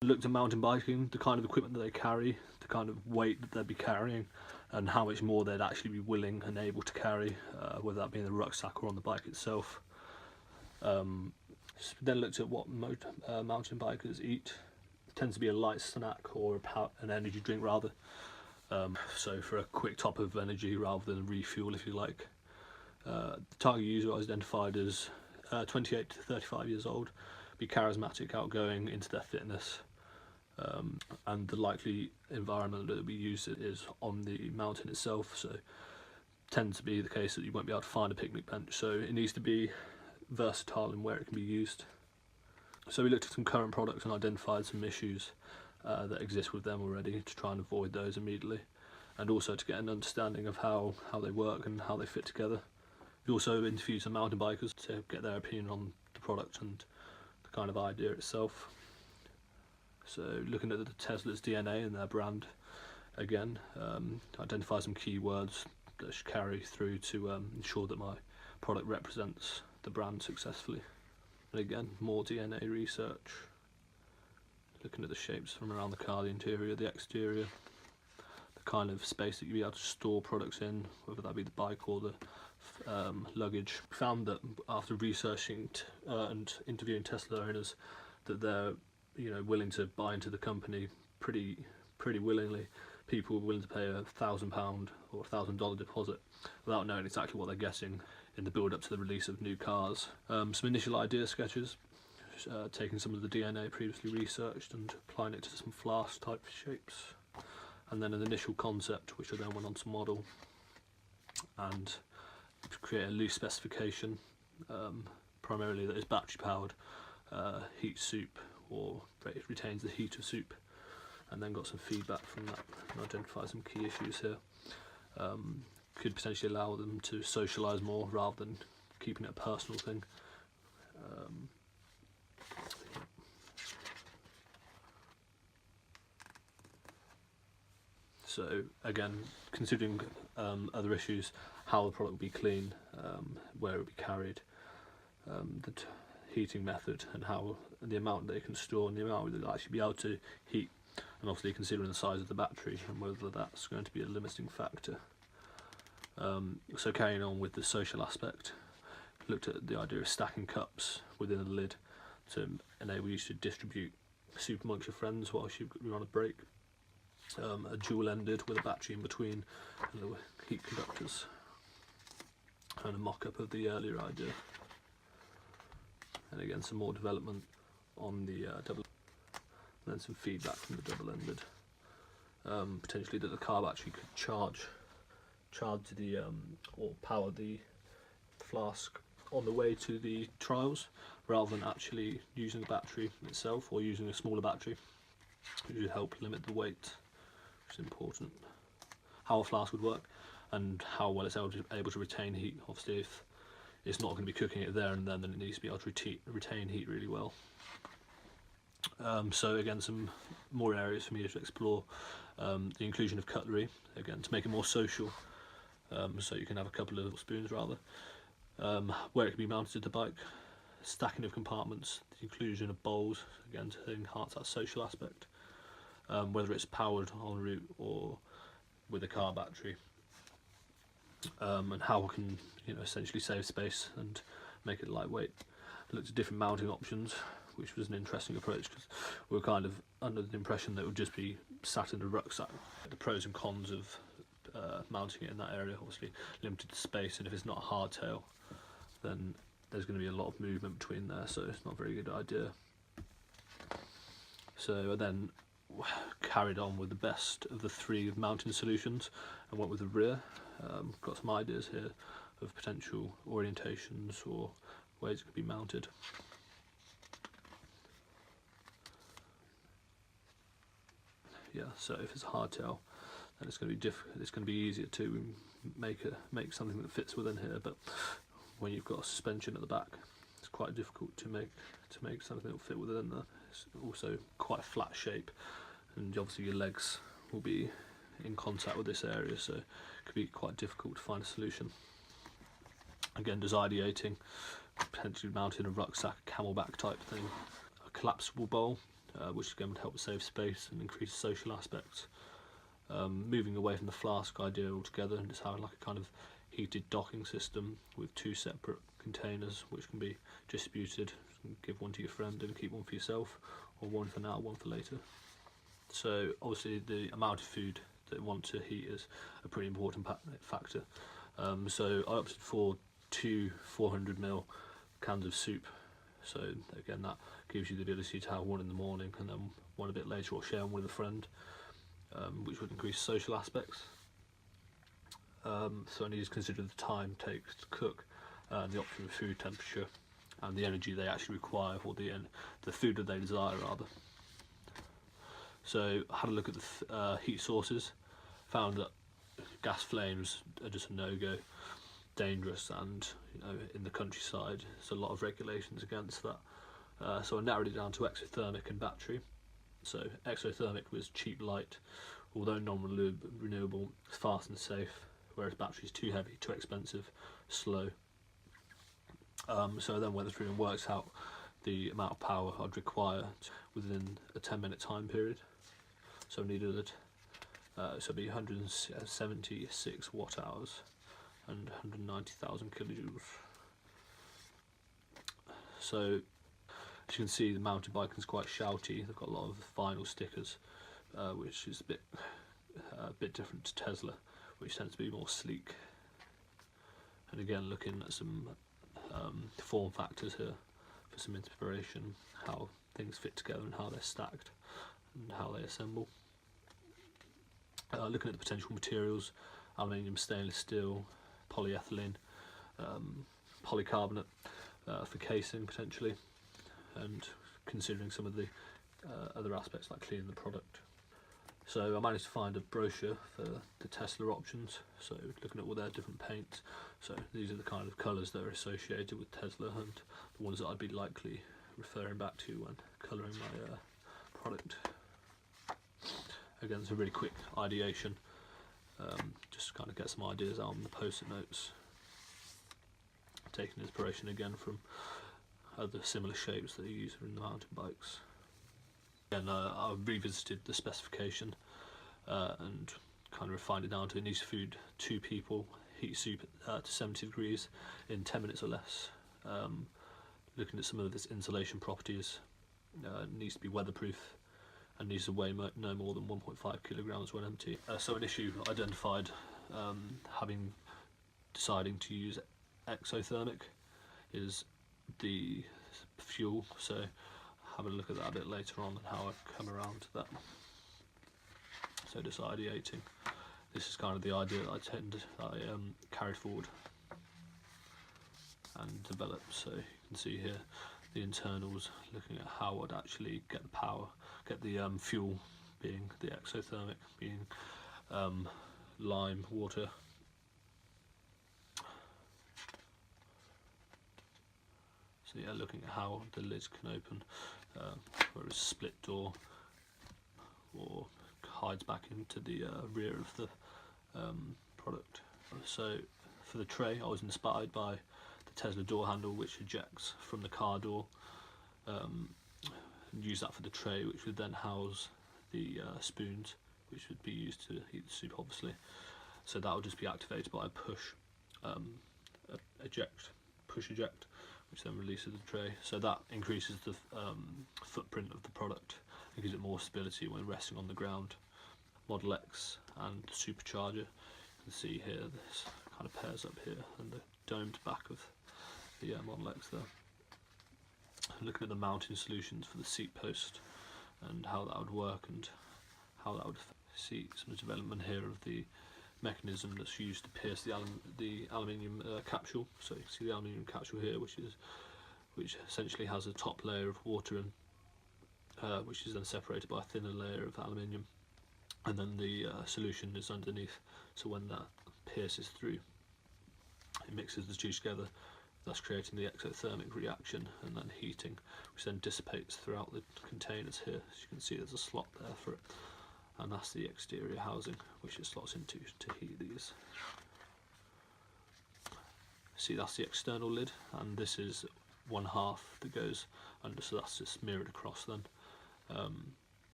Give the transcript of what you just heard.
Looked at mountain biking, the kind of equipment that they carry, the kind of weight that they'd be carrying, and how much more they'd actually be willing and able to carry, whether that be in the rucksack or on the bike itself. Then looked at what mountain bikers eat. It tends to be a light snack or an energy drink rather. So for a quick top of energy rather than a refuel, if you like. The target user was identified as 28 to 35 years old, be charismatic, outgoing, into their fitness, and the likely environment that will be used is on the mountain itself. So tends to be the case that you won't be able to find a picnic bench, so it needs to be versatile in where it can be used. So we looked at some current products and identified some issues that exist with them already to try and avoid those immediately, and also to get an understanding of how they work and how they fit together. We also interviewed some mountain bikers to get their opinion on the product and the kind of idea itself. So looking at the Tesla's DNA and their brand again, identify some keywords that should carry through to ensure that my product represents the brand successfully. And again, more DNA research, looking at the shapes from around the car, the interior, the exterior, the kind of space that you'll be able to store products in, whether that be the bike or the luggage. Found that after researching and interviewing Tesla owners, that they're willing to buy into the company pretty willingly. People were willing to pay £1,000 or $1,000 deposit without knowing exactly what they're getting in the build up to the release of new cars. Some initial idea sketches, taking some of the DNA previously researched and applying it to some flask type shapes, and then an initial concept which I then went on to model and create a loose specification, primarily that is battery powered, heat soup, or it retains the heat of soup, and then got some feedback from that and identify some key issues here. Could potentially allow them to socialise more rather than keeping it a personal thing. So again, considering other issues, how the product will be clean, where it will be carried, the heating method, and how the amount they can store and the amount they'll actually be able to heat, and obviously considering the size of the battery and whether that's going to be a limiting factor. So carrying on with the social aspect, looked at the idea of stacking cups within a lid to enable you to distribute soup amongst your friends whilst you're on a break. A dual-ended with a battery in between, and the heat conductors, and a mock-up of the earlier idea. And again, some more development on the double, and then some feedback from the double-ended. Potentially that the car battery could charge to the or power the flask on the way to the trials, rather than actually using the battery itself or using a smaller battery, which would help limit the weight, which is important. How a flask would work and how well it's able to retain heat. Obviously, if it's not going to be cooking it there and then it needs to be able to retain heat really well. So again, some more areas for me to explore. The inclusion of cutlery, again, to make it more social, so you can have a couple of spoons rather. Where it can be mounted to the bike, stacking of compartments, the inclusion of bowls, again to enhance that social aspect. Whether it's powered en route or with a car battery, and how we can essentially save space and make it lightweight. I looked at different mounting options, which was an interesting approach because we were kind of under the impression that it would just be sat in a rucksack. The pros and cons of mounting it in that area, obviously limited space, and if it's not a hardtail then there's going to be a lot of movement between there, so it's not a very good idea. So I then carried on with the best of the three mounting solutions and went with the rear. Got some ideas here of potential orientations or ways it could be mounted. Yeah, so if it's a hardtail, then it's going to be it's going to be easier to make something that fits within here. But when you've got a suspension at the back, it's quite difficult to make something that will fit within there. It's also quite a flat shape, and obviously your legs will be in contact with this area, so it could be quite difficult to find a solution. Again, just ideating, potentially mounting a rucksack, camelback type thing, a collapsible bowl, which again would help save space and increase social aspects. Moving away from the flask idea altogether and just having like a kind of heated docking system with 2 separate containers which can be distributed. You can give one to your friend and keep one for yourself, or one for now, one for later. So obviously the amount of food that you want to heat is a pretty important factor. So I opted for 2 400ml cans of soup. So again, that gives you the ability to have one in the morning and then one a bit later, or share one with a friend, which would increase social aspects. So I need to consider the time it takes to cook, the option of food temperature, and the energy they actually require, or the food that they desire rather. So I had a look at the heat sources, found that gas flames are just a no-go, dangerous, and in the countryside there's a lot of regulations against that. So I narrowed it down to exothermic and battery. So exothermic was cheap, light, although non-renewable, fast and safe, whereas battery is too heavy, too expensive, slow. So I then went through and worked out the amount of power I'd require within a 10-minute time period. So I needed so it'd be 176 watt hours and 190,000 kilojoules. So as you can see, the mountain bike is quite shouty. They've got a lot of vinyl stickers, which is a bit different to Tesla, which tends to be more sleek. And again, looking at some form factors here for some inspiration, how things fit together and how they're stacked and how they assemble. Looking at the potential materials: aluminium, stainless steel, polyethylene, polycarbonate for casing potentially, and considering some of the other aspects like cleaning the product. So I managed to find a brochure for the Tesla options, so looking at all their different paints. So these are the kind of colours that are associated with Tesla and the ones that I'd be likely referring back to when colouring my product. Again, it's a really quick ideation, just kind of get some ideas out on the post-it notes, taking inspiration again from other similar shapes that you use in the mountain bikes. And I revisited the specification and kind of refined it down to: it needs to feed 2 people, heat soup to 70 degrees in 10 minutes or less. Looking at some of its insulation properties, it needs to be weatherproof and needs to weigh no more than 1.5 kilograms when empty. So an issue identified, deciding to use exothermic, is the fuel. So have a look at that a bit later on and how I've come around to that. So just ideating. This is kind of the idea that I carried forward and developed. So you can see here the internals, looking at how I'd actually get the power, get the fuel, being the exothermic, being lime, water. So yeah, looking at how the lids can open, whether it's a split door or hides back into the rear of the product. So for the tray, I was inspired by the Tesla door handle, which ejects from the car door, and use that for the tray, which would then house the spoons, which would be used to heat the soup, obviously. So that would just be activated by a push eject, which then releases the tray. So that increases the footprint of the product and gives it more stability when resting on the ground. Model X and supercharger, you can see here this kind of pairs up here, and the domed back of the Model X there. Looking at the mounting solutions for the seat post and how that would work, and how that would see some development here of the mechanism that's used to pierce the aluminium capsule. So you can see the aluminium capsule here, which essentially has a top layer of water in, which is then separated by a thinner layer of aluminium, and then the solution is underneath. So when that pierces through, it mixes the two together, thus creating the exothermic reaction and then heating, which then dissipates throughout the containers here. As you can see, there's a slot there for it, and that's the exterior housing which it slots into to heat these. See, that's the external lid, and this is one half that goes under, so that's just mirrored across then.